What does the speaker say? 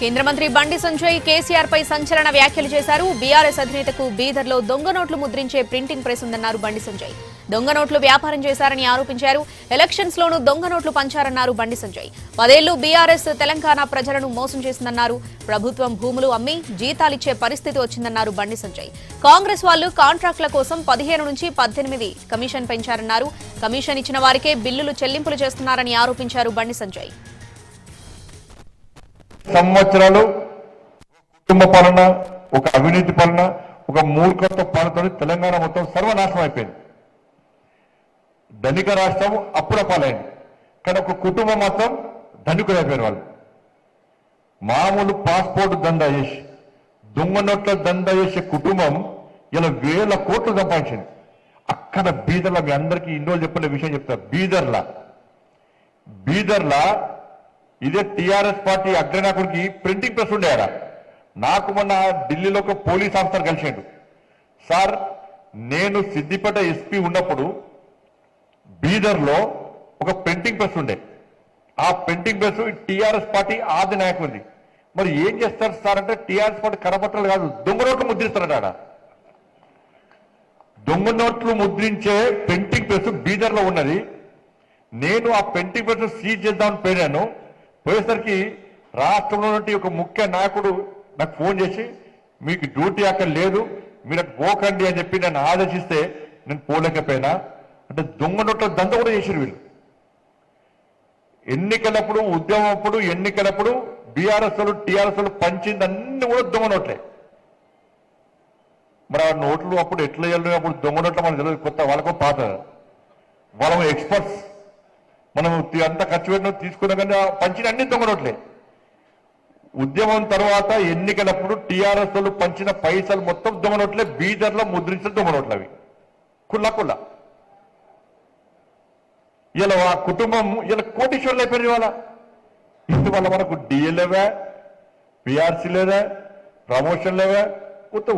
కేంద్ర మంత్రి బండి సంజయ్ కేసీఆర్ పై సంచలన వ్యాఖ్యలు చేశారు. బీఆర్ఎస్ అధినేతకు బీదర్లో దొంగ నోట్లు ముద్రించే ప్రింటింగ్ ప్రెస్ ఉందన్నారు బండి సంజయ్. దొంగ నోట్లు వ్యాపారం చేశారని ఆరోపించారు. ఎలక్షన్స్ లోనూ దొంగ నోట్లు పంచారన్నారు బండి సంజయ్. 10 ఏళ్లు బీఆర్ఎస్ తెలంగాణ ప్రజలను మోసం చేసిందన్నారు. ప్రభుత్వం భూములు అమ్మి జీతాలిచ్చే పరిస్థితి వచ్చిందన్నారు బండి సంజయ్. కాంగ్రెస్ వాళ్లు కాంట్రాక్టుల కోసం 15 నుంచి 18 కమిషన్ పెంచారన్నారు. కమిషన్ ఇచ్చిన వారికే బిల్లులు చెల్లింపులు చేస్తున్నారని ఆరోపించారు బండి సంజయ్. సంవత్సరాలు కుటుంబ పాలన, ఒక అవినీతి పాలన, ఒక మూర్ఖత్వ పాలనతో తెలంగాణ మొత్తం సర్వనాశనం అయిపోయింది. ధనిక రాష్ట్రం అప్పుల పాలైంది, కానీ ఒక కుటుంబం మాత్రం ధనికులు అయిపోయిన వాళ్ళు. మామూలు పాస్పోర్ట్ దందా చేసి, దొంగ నోట్ల దందా చేసే కుటుంబం ఇలా 1000 కోట్లు సంపాదించింది. అక్కడ బీదర్లా, మీ అందరికీ ఇన్నోళ్ళు చెప్పలే విషయం చెప్తారు. బీదర్లా ఇదే టీఆర్ఎస్ పార్టీ అగ్రనాయకుడికి ప్రింటింగ్ ప్రెస్ ఉండేయారా. నాకు మొన్న ఢిల్లీలో ఒక పోలీస్ ఆఫీసర్ కలిసిండు. సార్, నేను సిద్దిపేట ఎస్పీ ఉన్నప్పుడు బీదర్లో ఒక ప్రింటింగ్ ప్రెస్ ఉండే. ఆ ప్రింటింగ్ ప్రెస్ టీఆర్ఎస్ పార్టీ ఆది నాయకుడిది. మరి ఏం చేస్తారు సార్ అంటే, టీఆర్ఎస్ పార్టీ కరపత్రాలు కాదు, దొంగ నోట్లు ముద్రిస్తారట. దొంగ నోట్లు ముద్రించే ప్రింటింగ్ ప్రెస్ బీదర్లో ఉన్నది. నేను ఆ ప్రింటింగ్ ప్రెస్ సీజ్ చేద్దామని పోయినాను. పోయేసరికి రాష్ట్రంలో నుండి ఒక ముఖ్య నాయకుడు నాకు ఫోన్ చేసి, మీకు డ్యూటీ అక్కడ లేదు, మీరు అక్కడ పోకండి అని చెప్పి నన్ను ఆదేశిస్తే నేను పోలేకపోయినా. అంటే దొంగ నోట్ల దంద కూడా చేశారు వీళ్ళు. ఎన్నికలప్పుడు, ఉద్యమం అప్పుడు, ఎన్నికలప్పుడు బీఆర్ఎస్ వాళ్ళు టీఆర్ఎస్ వాళ్ళు పంచింది అన్ని కూడా దొంగ నోట్లే. మరి ఆ నోట్లు అప్పుడు ఎట్లా వెళ్ళిన, అప్పుడు దొంగ నోట్లు మనకు తెలియదు, కొత్త వాళ్ళకో పాత, వాళ్ళ ఎక్స్పర్ట్స్. మనం అంతా ఖర్చు పెట్టిన తీసుకున్నా కానీ పంచిన అన్ని దొంగ నోట్లే. ఉద్యమం తర్వాత ఎన్నికలప్పుడు టీఆర్ఎస్ వాళ్ళు పంచిన పైసలు మొత్తం దొంగ నోట్లే. బీదర్లో ముద్రించిన దొంగ నోట్లు అవి కుల్ల. ఇలా ఆ కుటుంబం ఇలా కోటీశ్వర్లు అయిపోయింది. ఇవాళ మనకు డిఏ లేవా, పిఆర్సీ లేదా, ప్రమోషన్ లేవా, కొత్త